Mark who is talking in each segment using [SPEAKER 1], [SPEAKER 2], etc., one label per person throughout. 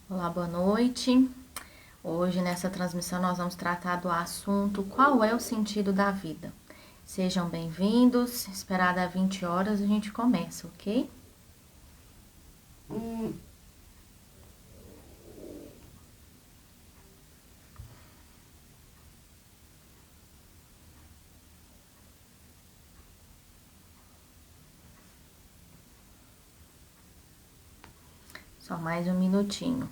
[SPEAKER 1] Olá, boa noite. Hoje nessa transmissão nós vamos tratar do assunto qual é o sentido da vida. Sejam bem-vindos. Esperada 20 horas a gente começa, ok? Só mais um minutinho.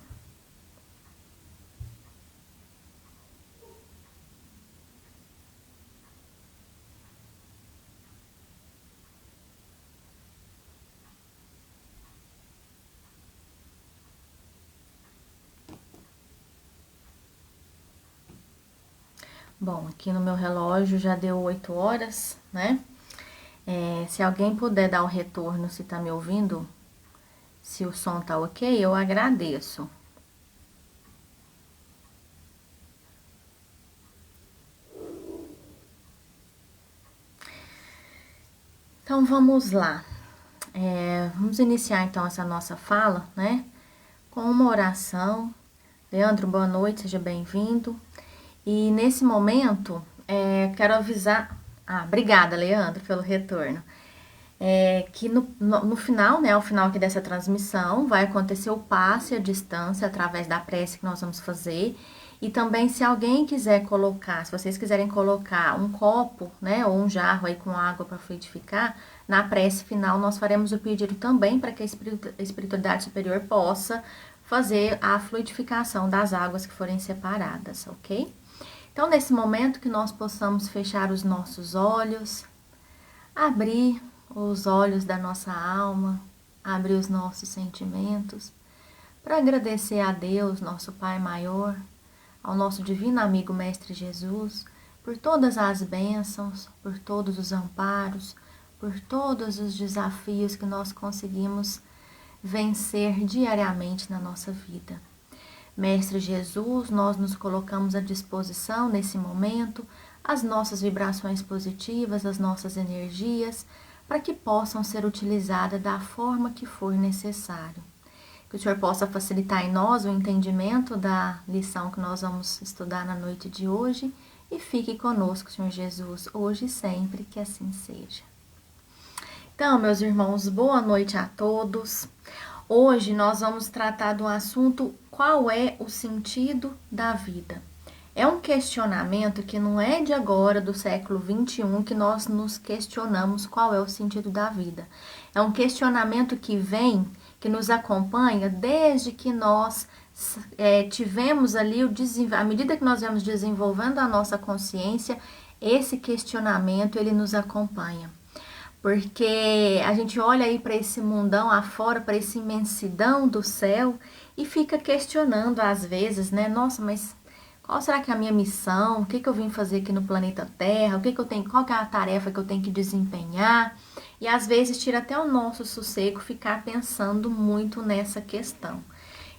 [SPEAKER 1] Bom, aqui no meu relógio já deu 8 horas, né? Se alguém puder dar o retorno se tá me ouvindo, se o som tá ok, eu agradeço. Então vamos lá. Vamos iniciar então essa nossa fala, né? Com uma oração. Leandro, boa noite, seja bem-vindo. E nesse momento, quero avisar. Obrigada, Leandro, pelo retorno. Que no final, né, ao final aqui dessa transmissão, vai acontecer o passe à distância através da prece que nós vamos fazer. E também, se alguém quiser colocar, se vocês quiserem colocar um copo, né, ou um jarro aí com água para fluidificar, na prece final nós faremos o pedido também para que a espiritualidade superior possa fazer a fluidificação das águas que forem separadas, ok? Então, nesse momento que nós possamos fechar os nossos olhos, abrir os olhos da nossa alma, abrir os nossos sentimentos, para agradecer a Deus, nosso Pai maior, ao nosso divino amigo Mestre Jesus, por todas as bênçãos, por todos os amparos, por todos os desafios que nós conseguimos vencer diariamente na nossa vida. Mestre Jesus, nós nos colocamos à disposição nesse momento, as nossas vibrações positivas, as nossas energias, para que possam ser utilizadas da forma que for necessário. Que o Senhor possa facilitar em nós o entendimento da lição que nós vamos estudar na noite de hoje e fique conosco, Senhor Jesus, hoje e sempre, que assim seja. Então, meus irmãos, boa noite a todos. Hoje nós vamos tratar do assunto qual é o sentido da vida. É um questionamento que não é de agora, do século 21, que nós nos questionamos qual é o sentido da vida. É um questionamento que vem, que nos acompanha desde que nós tivemos ali, à medida que nós vamos desenvolvendo a nossa consciência, esse questionamento ele nos acompanha. Porque a gente olha aí para esse mundão afora, para essa imensidão do céu e fica questionando às vezes, né? Nossa, mas qual será que é a minha missão? O que que eu vim fazer aqui no planeta Terra? O que que eu tenho, qual que é a tarefa que eu tenho que desempenhar? E às vezes tira até o nosso sossego ficar pensando muito nessa questão.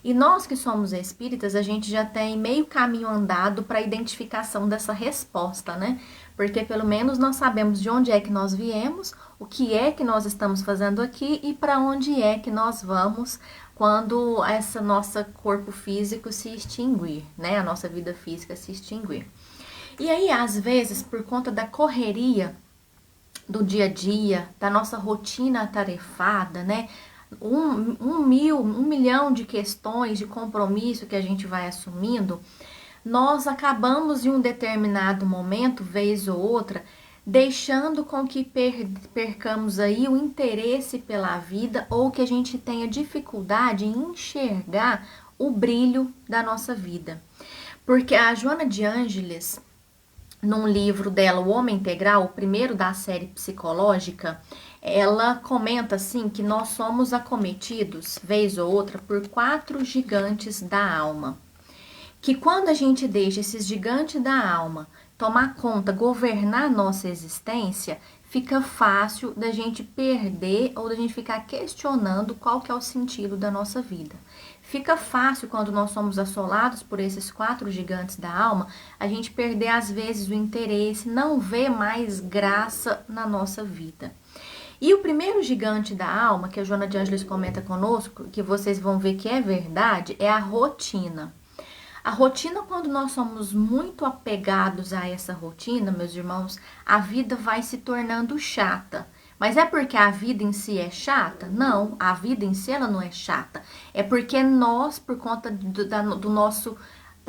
[SPEAKER 1] E nós que somos espíritas, a gente já tem meio caminho andado para a identificação dessa resposta, né? Porque pelo menos nós sabemos de onde é que nós viemos, o que é que nós estamos fazendo aqui e para onde é que nós vamos quando esse nosso corpo físico se extinguir, né? A nossa vida física se extinguir. E aí, às vezes, por conta da correria do dia a dia, da nossa rotina atarefada, né? Um milhão de questões, de compromisso que a gente vai assumindo, nós acabamos em um determinado momento, vez ou outra, deixando com que percamos aí o interesse pela vida ou que a gente tenha dificuldade em enxergar o brilho da nossa vida. Porque a Joana de Ângeles, num livro dela, O Homem Integral, o primeiro da série psicológica, ela comenta assim que nós somos acometidos, vez ou outra, por 4 gigantes da alma. Que quando a gente deixa esses gigantes da alma tomar conta, governar nossa existência, fica fácil da gente perder ou da gente ficar questionando qual que é o sentido da nossa vida. Fica fácil quando nós somos assolados por esses 4 gigantes da alma, a gente perder às vezes o interesse, não ver mais graça na nossa vida. E o primeiro gigante da alma, que a Joana de Ângeles comenta conosco, que vocês vão ver que é verdade, é a rotina. A rotina, quando nós somos muito apegados a essa rotina, meus irmãos, a vida vai se tornando chata. Mas é porque a vida em si é chata? Não, a vida em si ela não é chata. É porque nós, por conta da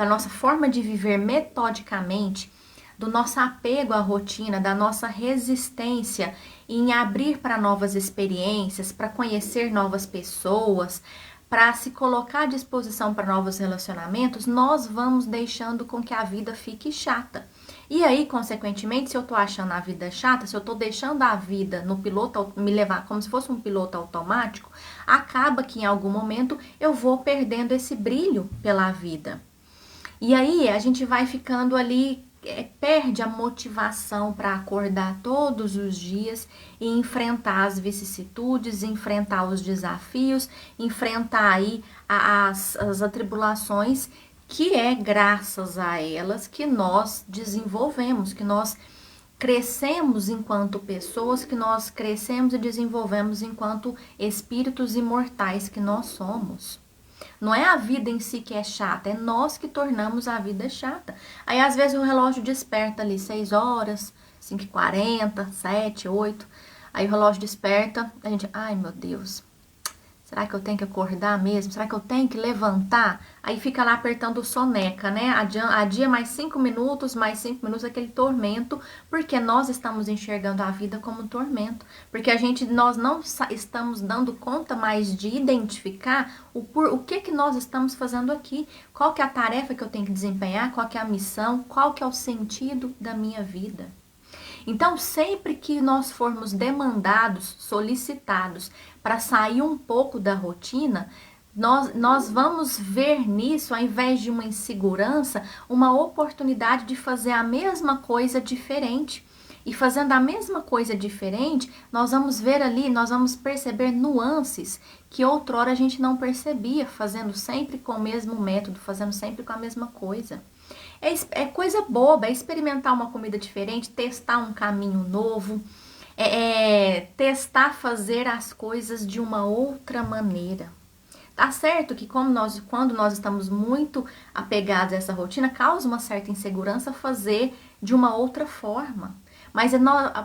[SPEAKER 1] nossa forma de viver metodicamente, do nosso apego à rotina, da nossa resistência em abrir para novas experiências, para conhecer novas pessoas, para se colocar à disposição para novos relacionamentos, nós vamos deixando com que a vida fique chata. E aí, consequentemente, se eu tô achando a vida chata, se eu tô deixando a vida no piloto, me levar como se fosse um piloto automático, acaba que em algum momento eu vou perdendo esse brilho pela vida. E aí a gente vai ficando ali, perde a motivação para acordar todos os dias e enfrentar as vicissitudes, enfrentar os desafios, enfrentar aí as atribulações, que é graças a elas que nós desenvolvemos, que nós crescemos enquanto pessoas, que nós crescemos e desenvolvemos enquanto espíritos imortais que nós somos. Não é a vida em si que é chata, é nós que tornamos a vida chata. Aí às vezes o relógio desperta ali 6 horas, 5h40, 7, 8. Aí o relógio desperta, a gente, ai meu Deus, será que eu tenho que acordar mesmo? Será que eu tenho que levantar? Aí fica lá apertando soneca, né? Adia mais 5 minutos, mais 5 minutos, aquele tormento, porque nós estamos enxergando a vida como um tormento. Porque nós não estamos dando conta mais de identificar o que nós estamos fazendo aqui. Qual que é a tarefa que eu tenho que desempenhar, qual que é a missão, qual que é o sentido da minha vida. Então, sempre que nós formos demandados, solicitados para sair um pouco da rotina, nós vamos ver nisso, ao invés de uma insegurança, uma oportunidade de fazer a mesma coisa diferente. E fazendo a mesma coisa diferente, nós vamos ver ali, nós vamos perceber nuances que outrora a gente não percebia, fazendo sempre com o mesmo método, fazendo sempre com a mesma coisa. É coisa boba, é experimentar uma comida diferente, testar um caminho novo, testar fazer as coisas de uma outra maneira. Tá certo que quando nós estamos muito apegados a essa rotina, causa uma certa insegurança fazer de uma outra forma. Mas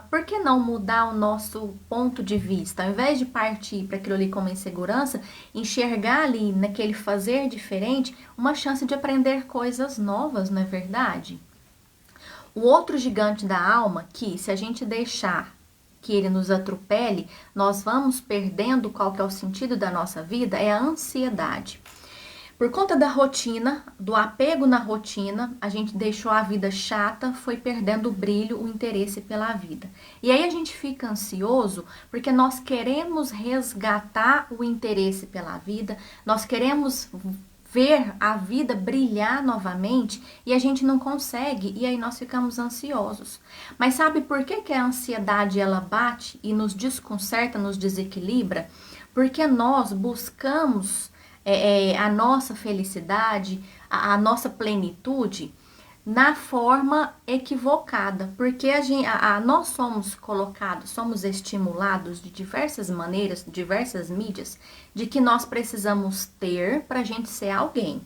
[SPEAKER 1] por que não mudar o nosso ponto de vista? Ao invés de partir para aquilo ali como insegurança, enxergar ali naquele fazer diferente uma chance de aprender coisas novas, não é verdade? O outro gigante da alma, que se a gente deixar que ele nos atropele, nós vamos perdendo qual que é o sentido da nossa vida, é a ansiedade. Por conta da rotina, do apego na rotina, a gente deixou a vida chata, foi perdendo o brilho, o interesse pela vida. E aí a gente fica ansioso porque nós queremos resgatar o interesse pela vida, nós queremos ver a vida brilhar novamente e a gente não consegue, e aí nós ficamos ansiosos. Mas sabe por que a ansiedade ela bate e nos desconcerta, nos desequilibra? Porque nós buscamos a nossa felicidade, a nossa plenitude na forma equivocada, porque nós somos colocados, somos estimulados de diversas maneiras, diversas mídias, de que nós precisamos ter para a gente ser alguém.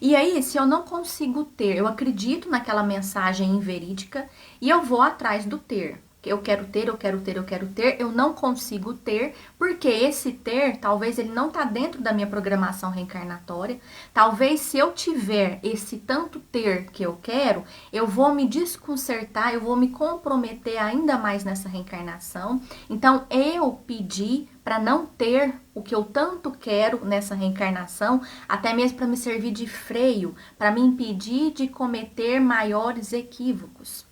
[SPEAKER 1] E aí, se eu não consigo ter, eu acredito naquela mensagem inverídica e eu vou atrás do ter. Eu quero ter, eu quero ter, eu quero ter, eu não consigo ter, porque esse ter, talvez ele não está dentro da minha programação reencarnatória. Talvez se eu tiver esse tanto ter que eu quero, eu vou me desconcertar, eu vou me comprometer ainda mais nessa reencarnação. Então, eu pedi para não ter o que eu tanto quero nessa reencarnação, até mesmo para me servir de freio, para me impedir de cometer maiores equívocos.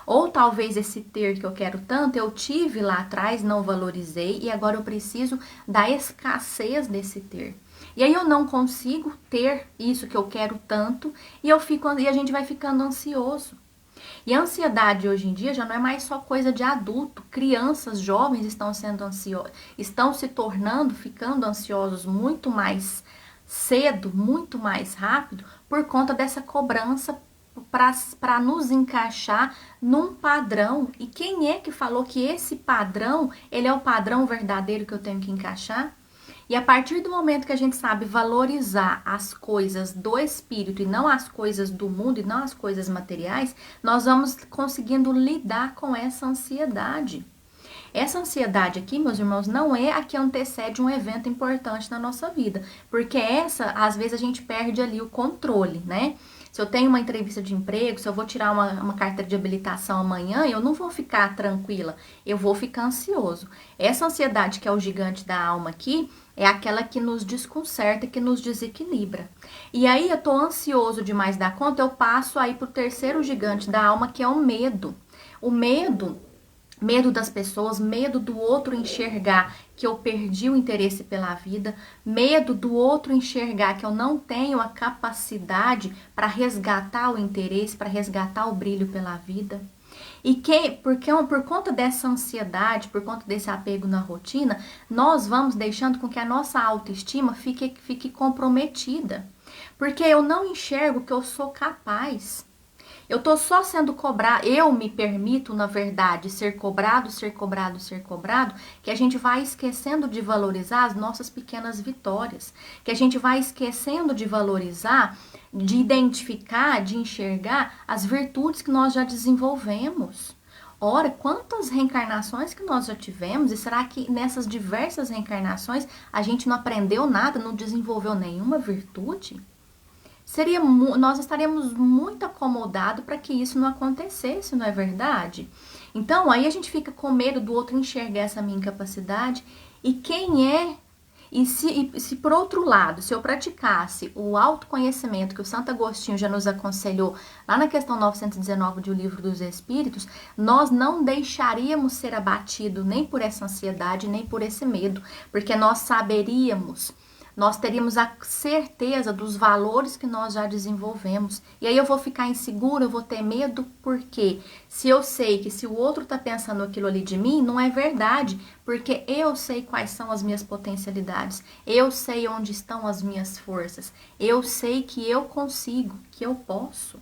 [SPEAKER 1] Ou talvez esse ter que eu quero tanto, eu tive lá atrás, não valorizei e agora eu preciso da escassez desse ter. E aí eu não consigo ter isso que eu quero tanto e a gente vai ficando ansioso. E a ansiedade hoje em dia já não é mais só coisa de adulto. Crianças, jovens estão se tornando, ficando ansiosos muito mais cedo, muito mais rápido, por conta dessa cobrança para nos encaixar num padrão. E quem é que falou que esse padrão, ele é o padrão verdadeiro que eu tenho que encaixar? E a partir do momento que a gente sabe valorizar as coisas do espírito e não as coisas do mundo e não as coisas materiais, nós vamos conseguindo lidar com essa ansiedade. Essa ansiedade aqui, meus irmãos, não é a que antecede um evento importante na nossa vida, porque essa, às vezes, a gente perde ali o controle, né? Se eu tenho uma entrevista de emprego, se eu vou tirar uma carteira de habilitação amanhã, eu não vou ficar tranquila, eu vou ficar ansioso. Essa ansiedade que é o gigante da alma aqui, é aquela que nos desconcerta, que nos desequilibra. E aí eu tô ansioso demais da conta, eu passo aí pro terceiro gigante da alma, que é o medo. O medo das pessoas, medo do outro enxergar que eu perdi o interesse pela vida, medo do outro enxergar que eu não tenho a capacidade para resgatar o interesse, para resgatar o brilho pela vida. E por conta dessa ansiedade, por conta desse apego na rotina, nós vamos deixando com que a nossa autoestima fique comprometida. Porque eu não enxergo que eu sou capaz. Eu tô só sendo cobrado, eu me permito, na verdade, ser cobrado, que a gente vai esquecendo de valorizar as nossas pequenas vitórias, que a gente vai esquecendo de valorizar, de identificar, de enxergar as virtudes que nós já desenvolvemos. Ora, quantas reencarnações que nós já tivemos, e será que nessas diversas reencarnações a gente não aprendeu nada, não desenvolveu nenhuma virtude? Nós estaríamos muito acomodados para que isso não acontecesse, não é verdade? Então, aí a gente fica com medo do outro enxergar essa minha incapacidade. E quem é? E se por outro lado, se eu praticasse o autoconhecimento que o Santo Agostinho já nos aconselhou lá na questão 919 do Livro dos Espíritos, nós não deixaríamos ser abatidos nem por essa ansiedade, nem por esse medo, porque nós teríamos a certeza dos valores que nós já desenvolvemos. E aí eu vou ficar insegura, eu vou ter medo, porque se eu sei que se o outro está pensando aquilo ali de mim, não é verdade, porque eu sei quais são as minhas potencialidades, eu sei onde estão as minhas forças, eu sei que eu consigo, que eu posso.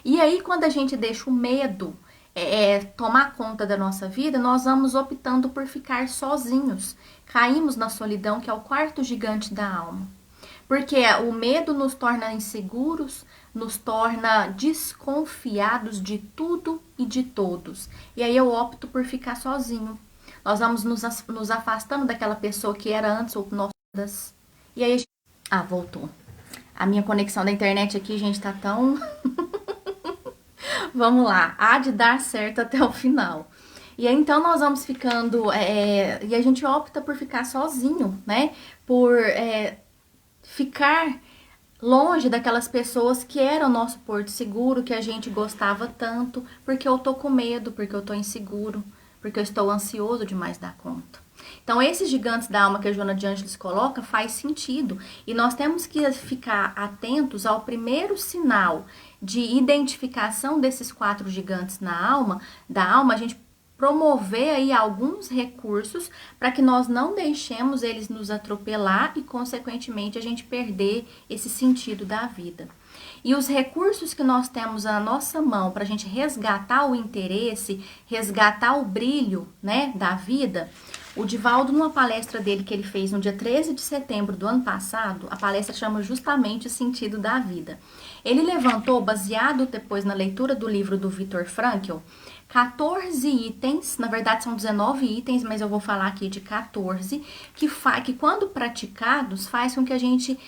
[SPEAKER 1] E aí quando a gente deixa o medo tomar conta da nossa vida, nós vamos optando por ficar sozinhos. Caímos na solidão, que é o quarto gigante da alma. Porque o medo nos torna inseguros, nos torna desconfiados de tudo e de todos. E aí eu opto por ficar sozinho. Nós vamos nos afastando daquela pessoa que era antes ou nossas. E aí a gente... Ah, voltou. A minha conexão da internet aqui, gente, tá tão... Vamos lá, há de dar certo até o final. E aí, então, nós vamos ficando... e a gente opta por ficar sozinho, né? Por ficar longe daquelas pessoas que eram nosso porto seguro, que a gente gostava tanto, porque eu tô com medo, porque eu tô inseguro, porque eu estou ansioso demais da conta. Então, esses gigantes da alma que a Joana de Ângeles coloca faz sentido. E nós temos que ficar atentos ao primeiro sinal de identificação desses 4 gigantes da alma, a gente promover aí alguns recursos para que nós não deixemos eles nos atropelar e, consequentemente, a gente perder esse sentido da vida. E os recursos que nós temos na nossa mão para a gente resgatar o interesse, resgatar o brilho, né, da vida. O Divaldo, numa palestra dele que ele fez no dia 13 de setembro do ano passado, a palestra chama justamente o sentido da vida. Ele levantou, baseado depois na leitura do livro do Viktor Frankl, 14 itens, na verdade são 19 itens, mas eu vou falar aqui de 14, que quando praticados faz com que a gente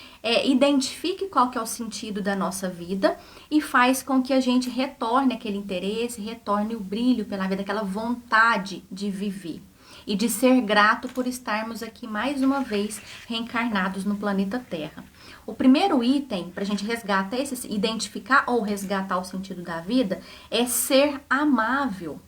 [SPEAKER 1] identifique qual que é o sentido da nossa vida e faz com que a gente retorne aquele interesse, retorne o brilho pela vida, aquela vontade de viver. E de ser grato por estarmos aqui mais uma vez reencarnados no planeta Terra. O primeiro item para a gente identificar ou resgatar o sentido da vida é ser amável.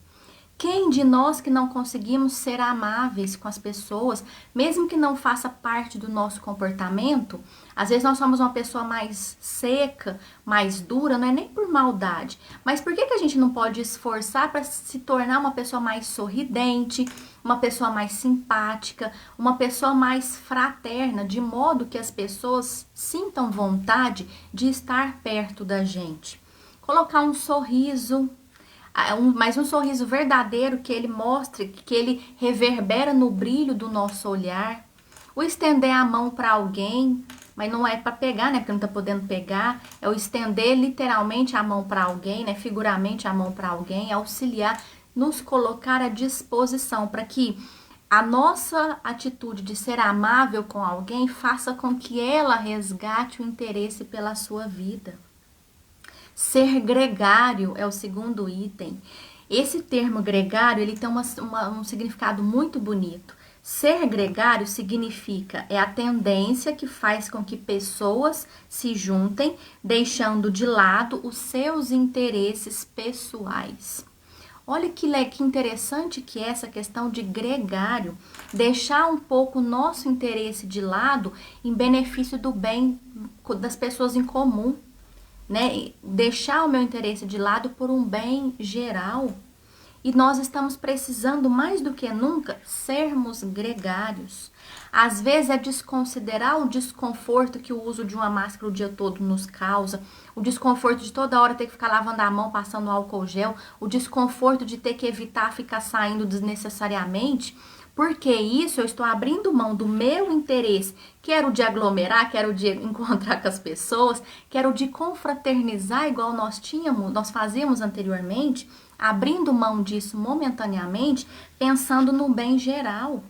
[SPEAKER 1] Quem de nós que não conseguimos ser amáveis com as pessoas, mesmo que não faça parte do nosso comportamento, às vezes nós somos uma pessoa mais seca, mais dura, não é nem por maldade, mas por que a gente não pode esforçar para se tornar uma pessoa mais sorridente, uma pessoa mais simpática, uma pessoa mais fraterna, de modo que as pessoas sintam vontade de estar perto da gente? colocar um sorriso, mas um sorriso verdadeiro que ele mostre, que ele reverbera no brilho do nosso olhar. O estender a mão para alguém, mas não é para pegar, né? Porque não tá podendo pegar. É o estender literalmente a mão para alguém, né? Figuramente a mão para alguém, auxiliar, nos colocar à disposição para que a nossa atitude de ser amável com alguém faça com que ela resgate o interesse pela sua vida. Ser gregário é o segundo item. Esse termo gregário, ele tem um significado muito bonito. Ser gregário significa, é a tendência que faz com que pessoas se juntem, deixando de lado os seus interesses pessoais. Olha que interessante que é essa questão de gregário, deixar um pouco o nosso interesse de lado em benefício do bem das pessoas em comum, né? Deixar o meu interesse de lado por um bem geral. E nós estamos precisando mais do que nunca sermos gregários. Às vezes é desconsiderar o desconforto que o uso de uma máscara o dia todo nos causa, o desconforto de toda hora ter que ficar lavando a mão, passando álcool gel, o desconforto de ter que evitar ficar saindo desnecessariamente. Porque isso eu estou abrindo mão do meu interesse, quero de aglomerar, quero de encontrar com as pessoas, quero de confraternizar igual nós fazíamos anteriormente, abrindo mão disso momentaneamente, pensando no bem geral.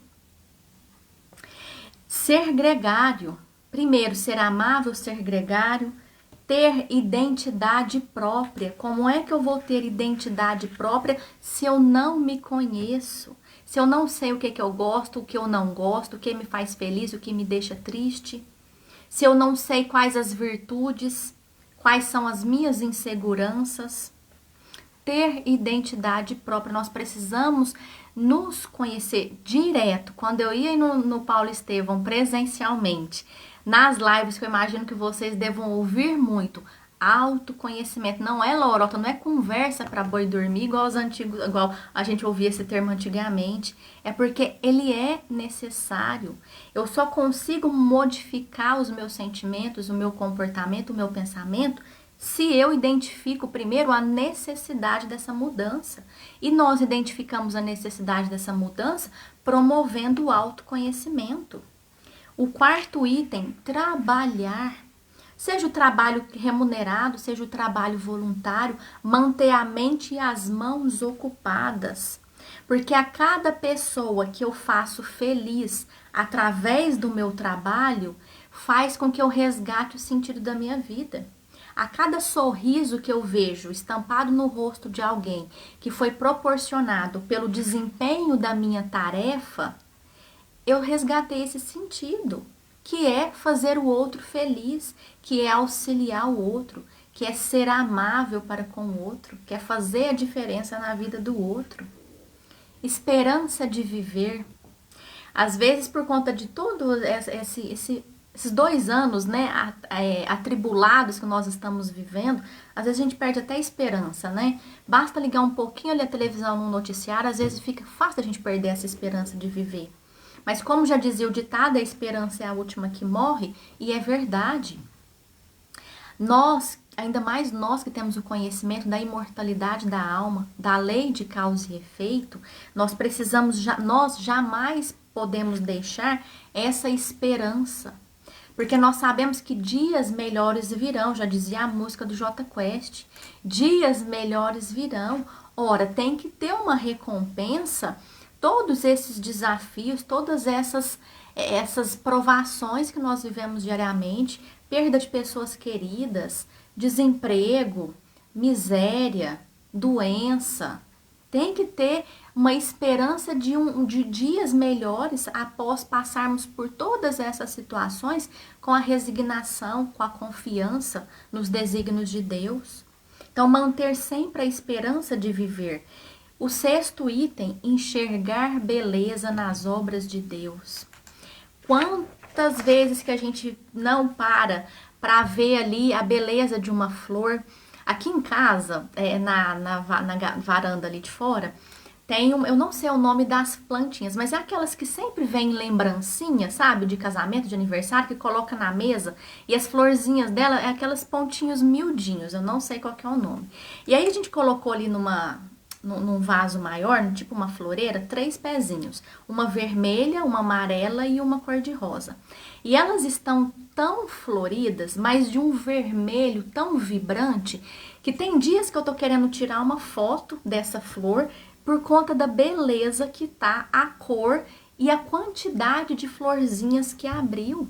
[SPEAKER 1] Ser gregário. Primeiro, ser amável, ser gregário, ter identidade própria. Como é que eu vou ter identidade própria se eu não me conheço? Se eu não sei o que eu gosto, o que eu não gosto, o que me faz feliz, o que me deixa triste? Se eu não sei quais as virtudes, quais são as minhas inseguranças? Ter identidade própria, nós precisamos nos conhecer direto. Quando eu ia no Paulo Estevão presencialmente, nas lives que eu imagino que vocês devam ouvir muito, autoconhecimento, não é lorota, não é conversa para boi dormir igual os antigos, igual a gente ouvia esse termo antigamente, é porque ele é necessário. Eu só consigo modificar os meus sentimentos, o meu comportamento, o meu pensamento se eu identifico primeiro a necessidade dessa mudança. E nós identificamos a necessidade dessa mudança promovendo o autoconhecimento. O quarto item, trabalhar. Seja o trabalho remunerado, seja o trabalho voluntário, manter a mente e as mãos ocupadas. Porque a cada pessoa que eu faço feliz através do meu trabalho, faz com que eu resgate o sentido da minha vida. A cada sorriso que eu vejo estampado no rosto de alguém que foi proporcionado pelo desempenho da minha tarefa, eu resgatei esse sentido, que é fazer o outro feliz, que é auxiliar o outro, que é ser amável para com o outro, que é fazer a diferença na vida do outro. Esperança de viver. Às vezes, por conta de todo esses 2 anos, né, atribulados que nós estamos vivendo, às vezes a gente perde até a esperança, né? Basta ligar um pouquinho ali a televisão no noticiário, às vezes fica fácil a gente perder essa esperança de viver. Mas como já dizia o ditado, a esperança é a última que morre, e é verdade. Nós, ainda mais nós que temos o conhecimento da imortalidade da alma, da lei de causa e efeito, nós jamais podemos deixar essa esperança. Porque nós sabemos que dias melhores virão, já dizia a música do Jota Quest. Dias melhores virão. Ora, tem que ter uma recompensa. Todos esses desafios, todas essas provações que nós vivemos diariamente, perda de pessoas queridas, desemprego, miséria, doença, tem que ter uma esperança de dias melhores após passarmos por todas essas situações com a resignação, com a confiança nos desígnios de Deus. Então, manter sempre a esperança de viver. O sexto item, enxergar beleza nas obras de Deus. Quantas vezes que a gente não para ver ali a beleza de uma flor. Aqui em casa, na varanda ali de fora, eu não sei o nome das plantinhas, mas é aquelas que sempre vem lembrancinha, sabe? De casamento, de aniversário, que coloca na mesa. E as florzinhas dela é aquelas pontinhos miudinhos, eu não sei qual que é o nome. E aí a gente colocou ali num vaso maior, tipo uma floreira, 3 pezinhos. Uma vermelha, uma amarela e uma cor-de-rosa. E elas estão tão floridas, mas de um vermelho tão vibrante, que tem dias que eu tô querendo tirar uma foto dessa flor por conta da beleza que tá a cor e a quantidade de florzinhas que abriu.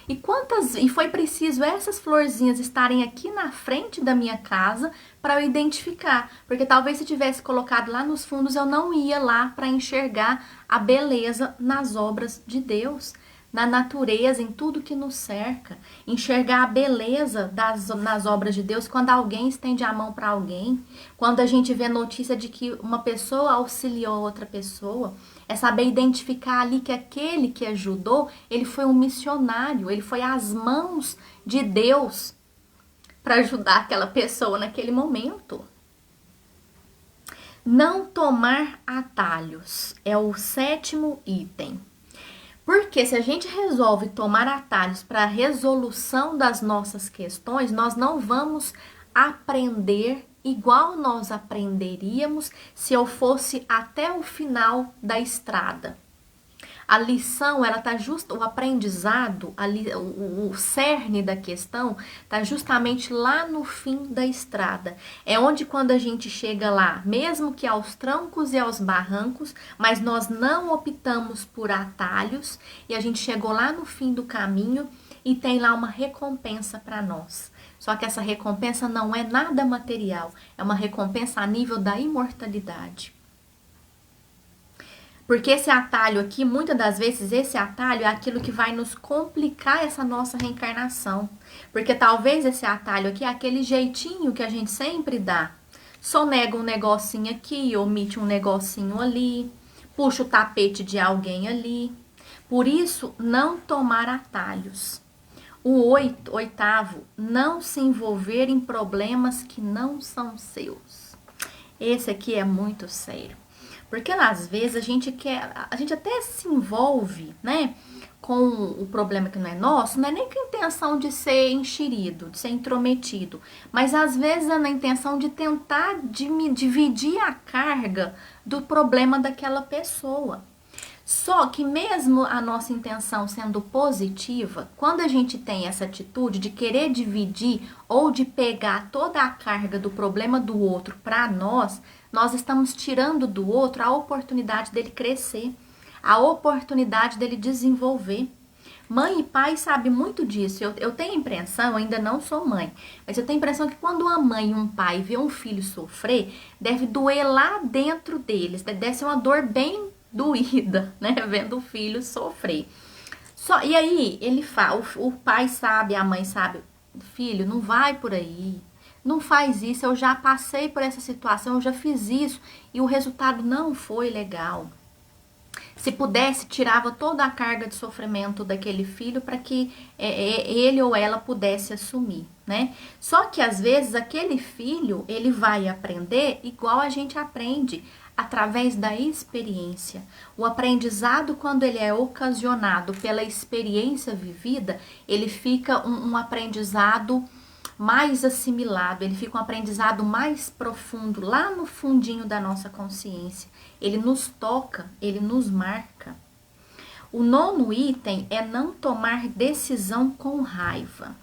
[SPEAKER 1] E foi preciso essas florzinhas estarem aqui na frente da minha casa para eu identificar, porque talvez se tivesse colocado lá nos fundos eu não ia lá para enxergar a beleza nas obras de Deus, na natureza, em tudo que nos cerca, enxergar a beleza nas obras de Deus quando alguém estende a mão para alguém, quando a gente vê notícia de que uma pessoa auxiliou outra pessoa, é saber identificar ali que aquele que ajudou, ele foi um missionário, ele foi as mãos de Deus para ajudar aquela pessoa naquele momento. Não tomar atalhos é o 7º item. Porque se a gente resolve tomar atalhos para a resolução das nossas questões, nós não vamos aprender igual nós aprenderíamos se eu fosse até o final da estrada. A lição, ela tá justo, o aprendizado, o cerne da questão tá justamente lá no fim da estrada. É onde quando a gente chega lá, mesmo que aos trancos e aos barrancos, mas nós não optamos por atalhos e a gente chegou lá no fim do caminho e tem lá uma recompensa para nós. Só que essa recompensa não é nada material, é uma recompensa a nível da imortalidade. Porque esse atalho aqui, muitas das vezes, esse atalho é aquilo que vai nos complicar essa nossa reencarnação. Porque talvez esse atalho aqui é aquele jeitinho que a gente sempre dá. Sonega um negocinho aqui, omite um negocinho ali, puxa o tapete de alguém ali. Por isso, não tomar atalhos. O 8º, não se envolver em problemas que não são seus. Esse aqui é muito sério. Porque às vezes a gente até se envolve, né, com o problema que não é nosso, não é nem com a intenção de ser enxerido, de ser intrometido, mas às vezes é na intenção de tentar dividir a carga do problema daquela pessoa. Só que mesmo a nossa intenção sendo positiva, quando a gente tem essa atitude de querer dividir ou de pegar toda a carga do problema do outro para nós estamos tirando do outro a oportunidade dele crescer, a oportunidade dele desenvolver. Mãe e pai sabem muito disso. Eu tenho a impressão, eu ainda não sou mãe, mas eu tenho a impressão que quando uma mãe e um pai vê um filho sofrer, deve doer lá dentro deles, deve ser uma dor bem doída, né? Vendo o filho sofrer. E aí, o pai sabe, a mãe sabe, filho, não vai por aí, não faz isso, eu já passei por essa situação, eu já fiz isso e o resultado não foi legal. Se pudesse, tirava toda a carga de sofrimento daquele filho para que ele ou ela pudesse assumir, né? Só que às vezes aquele filho, ele vai aprender igual a gente aprende, através da experiência. O aprendizado, quando ele é ocasionado pela experiência vivida, ele fica um aprendizado mais assimilado, ele fica um aprendizado mais profundo, lá no fundinho da nossa consciência. Ele nos toca, ele nos marca. O 9º item é não tomar decisão com raiva.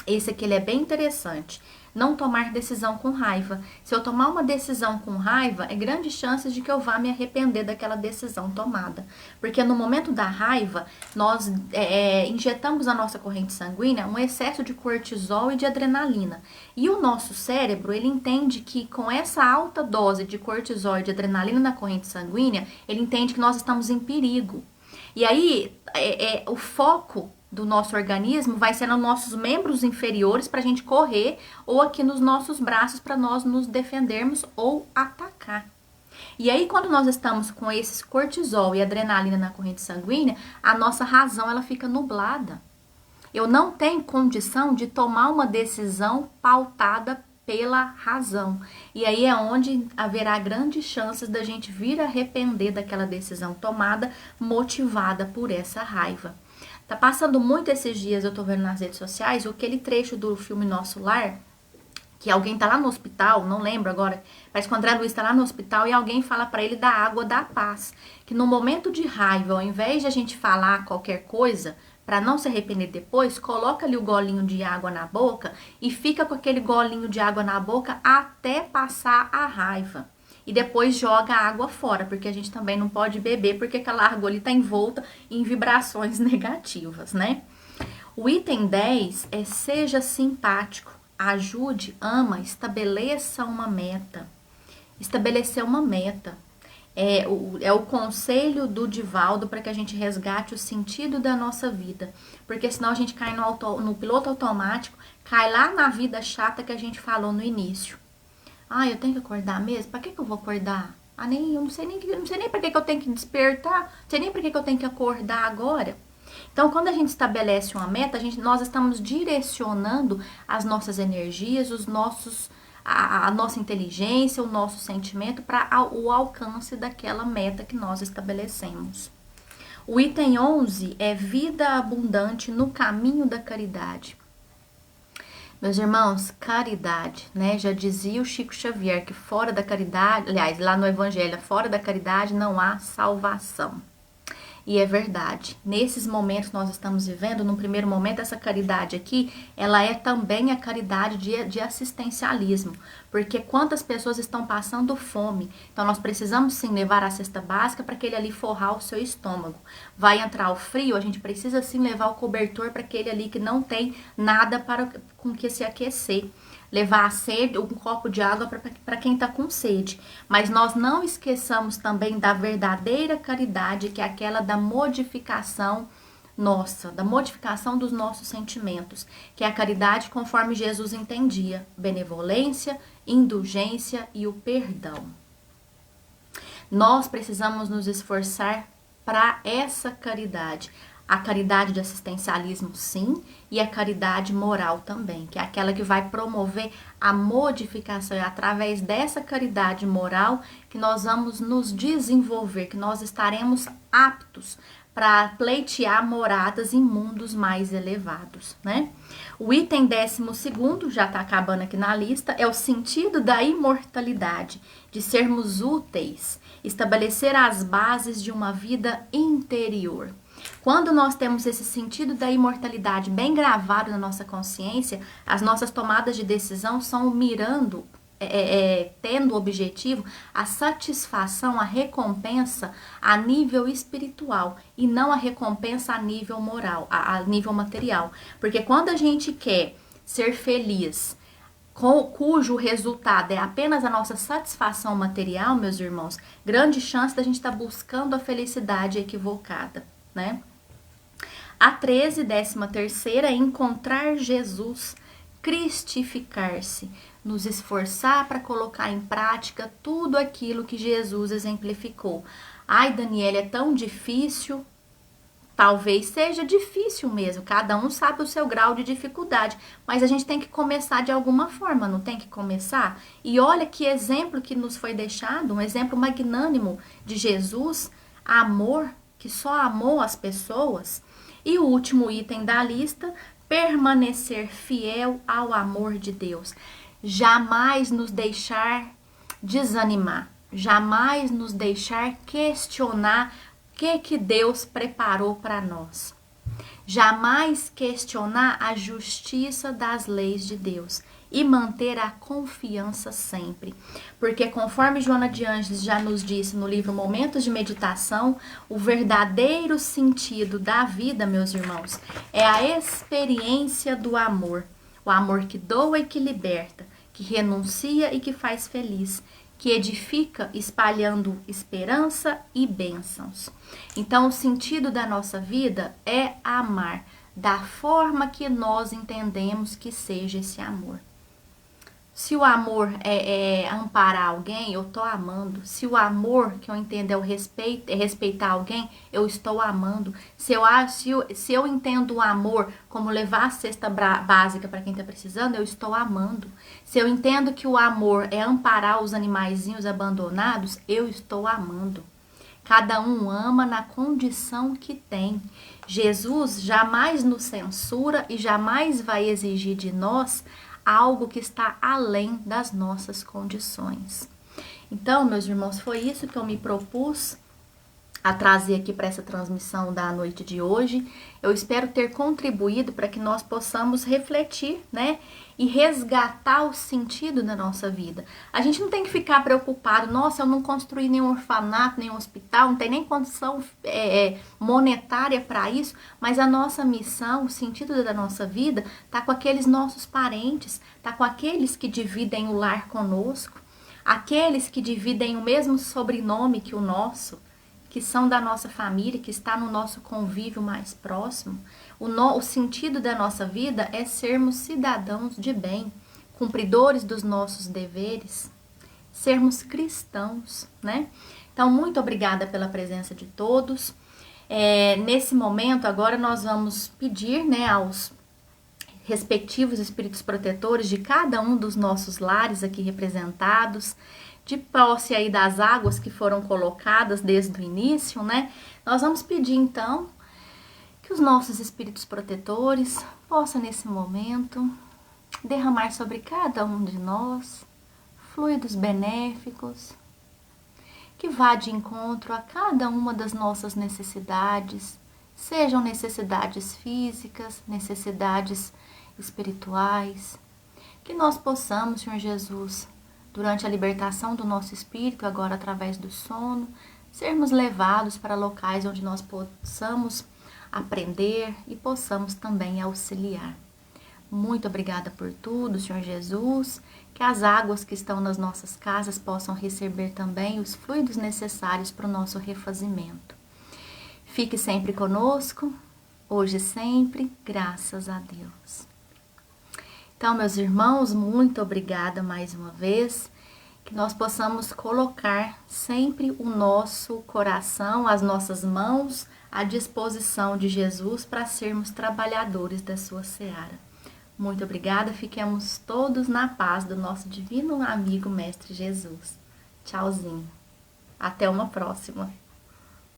[SPEAKER 1] Esse aqui ele é bem interessante. Não tomar decisão com raiva. Se eu tomar uma decisão com raiva, é grande chance de que eu vá me arrepender daquela decisão tomada. Porque no momento da raiva, nós injetamos na nossa corrente sanguínea um excesso de cortisol e de adrenalina. E o nosso cérebro, ele entende que com essa alta dose de cortisol e de adrenalina na corrente sanguínea, ele entende que nós estamos em perigo. E aí, o foco do nosso organismo vai ser nos nossos membros inferiores para a gente correr ou aqui nos nossos braços para nós nos defendermos ou atacar. E aí quando nós estamos com esses cortisol e adrenalina na corrente sanguínea, a nossa razão ela fica nublada. Eu não tenho condição de tomar uma decisão pautada pela razão. E aí é onde haverá grandes chances da gente vir a arrepender daquela decisão tomada, motivada por essa raiva. Tá passando muito esses dias, eu tô vendo nas redes sociais, aquele trecho do filme Nosso Lar, que alguém tá lá no hospital, não lembro agora, parece que o André Luiz tá lá no hospital e alguém fala para ele da água da paz. Que no momento de raiva, ao invés de a gente falar qualquer coisa, para não se arrepender depois, coloca ali o golinho de água na boca e fica com aquele golinho de água na boca até passar a raiva. E depois joga a água fora, porque a gente também não pode beber, porque aquela água ali tá envolta em vibrações negativas, né? O item 10 é seja simpático, ajude, ama, estabeleça uma meta. Estabelecer uma meta. É o conselho do Divaldo para que a gente resgate o sentido da nossa vida. Porque senão a gente cai no piloto automático, cai lá na vida chata que a gente falou no início. Ah, eu tenho que acordar mesmo? Para que eu vou acordar? Eu não sei nem para que eu tenho que despertar, não sei nem para que eu tenho que acordar agora. Então, quando a gente estabelece uma meta, nós estamos direcionando as nossas energias, a nossa inteligência, o nosso sentimento para o alcance daquela meta que nós estabelecemos. O item 11 é vida abundante no caminho da caridade. Meus irmãos, caridade, né? Já dizia o Chico Xavier que fora da caridade, aliás, lá no Evangelho, fora da caridade não há salvação. E é verdade. Nesses momentos que nós estamos vivendo, no primeiro momento, essa caridade aqui, ela é também a caridade de assistencialismo. Porque quantas pessoas estão passando fome? Então, nós precisamos sim levar a cesta básica para aquele ali forrar o seu estômago. Vai entrar o frio, a gente precisa sim levar o cobertor para aquele ali que não tem nada com que se aquecer. Levar a sede, um copo de água para quem está com sede. Mas nós não esqueçamos também da verdadeira caridade, que é aquela da modificação nossa, da modificação dos nossos sentimentos, que é a caridade conforme Jesus entendia, benevolência, indulgência e o perdão. Nós precisamos nos esforçar para essa caridade. A caridade de assistencialismo, sim, e a caridade moral também, que é aquela que vai promover a modificação. É através dessa caridade moral que nós vamos nos desenvolver, que nós estaremos aptos para pleitear moradas em mundos mais elevados, né? O item 12º, já está acabando aqui na lista, é o sentido da imortalidade, de sermos úteis, estabelecer as bases de uma vida interior. Quando nós temos esse sentido da imortalidade bem gravado na nossa consciência, as nossas tomadas de decisão são mirando, tendo o objetivo a satisfação, a recompensa a nível espiritual e não a recompensa a nível moral, a nível material. Porque quando a gente quer ser feliz, cujo resultado é apenas a nossa satisfação material, meus irmãos, grande chance da gente estar buscando a felicidade equivocada, né? A 13ª é encontrar Jesus, cristificar-se, nos esforçar para colocar em prática tudo aquilo que Jesus exemplificou. Ai, Daniela, é tão difícil. Talvez seja difícil mesmo, cada um sabe o seu grau de dificuldade, mas a gente tem que começar de alguma forma, não tem que começar? E olha que exemplo que nos foi deixado, um exemplo magnânimo de Jesus, amor, que só amou as pessoas. E o último item da lista, permanecer fiel ao amor de Deus. Jamais nos deixar desanimar, jamais nos deixar questionar o que Deus preparou para nós. Jamais questionar a justiça das leis de Deus e manter a confiança sempre. Porque conforme Joana de Ângeles já nos disse no livro Momentos de Meditação, o verdadeiro sentido da vida, meus irmãos, é a experiência do amor. O amor que doa e que liberta, que renuncia e que faz feliz, que edifica espalhando esperança e bênçãos. Então, o sentido da nossa vida é amar da forma que nós entendemos que seja esse amor. Se o amor é amparar alguém, eu estou amando. Se o amor, que eu entendo, é o respeito, é respeitar alguém, eu estou amando. Se eu entendo o amor como levar a cesta básica para quem está precisando, eu estou amando. Se eu entendo que o amor é amparar os animaizinhos abandonados, eu estou amando. Cada um ama na condição que tem. Jesus jamais nos censura e jamais vai exigir de nós algo que está além das nossas condições. Então, meus irmãos, foi isso que eu me propus a trazer aqui para essa transmissão da noite de hoje. Eu espero ter contribuído para que nós possamos refletir, né? E resgatar o sentido da nossa vida. A gente não tem que ficar preocupado, nossa, eu não construí nenhum orfanato, nenhum hospital, não tem nem condição monetária para isso, mas a nossa missão, o sentido da nossa vida, tá com aqueles nossos parentes, tá com aqueles que dividem o lar conosco, aqueles que dividem o mesmo sobrenome que o nosso, que são da nossa família, que está no nosso convívio mais próximo. O sentido da nossa vida é sermos cidadãos de bem, cumpridores dos nossos deveres, sermos cristãos, né? Então, muito obrigada pela presença de todos. Nesse momento, agora nós vamos pedir, né, aos respectivos espíritos protetores de cada um dos nossos lares aqui representados, de posse aí das águas que foram colocadas desde o início, né? Nós vamos pedir então que os nossos espíritos protetores possam nesse momento derramar sobre cada um de nós fluidos benéficos que vá de encontro a cada uma das nossas necessidades, sejam necessidades físicas, necessidades espirituais, que nós possamos, Senhor Jesus, durante a libertação do nosso espírito, agora através do sono, sermos levados para locais onde nós possamos aprender e possamos também auxiliar. Muito obrigada por tudo, Senhor Jesus, que as águas que estão nas nossas casas possam receber também os fluidos necessários para o nosso refazimento. Fique sempre conosco, hoje e sempre, graças a Deus. Então, meus irmãos, muito obrigada mais uma vez, que nós possamos colocar sempre o nosso coração, as nossas mãos à disposição de Jesus para sermos trabalhadores da sua seara. Muito obrigada, fiquemos todos na paz do nosso divino amigo Mestre Jesus. Tchauzinho, até uma próxima.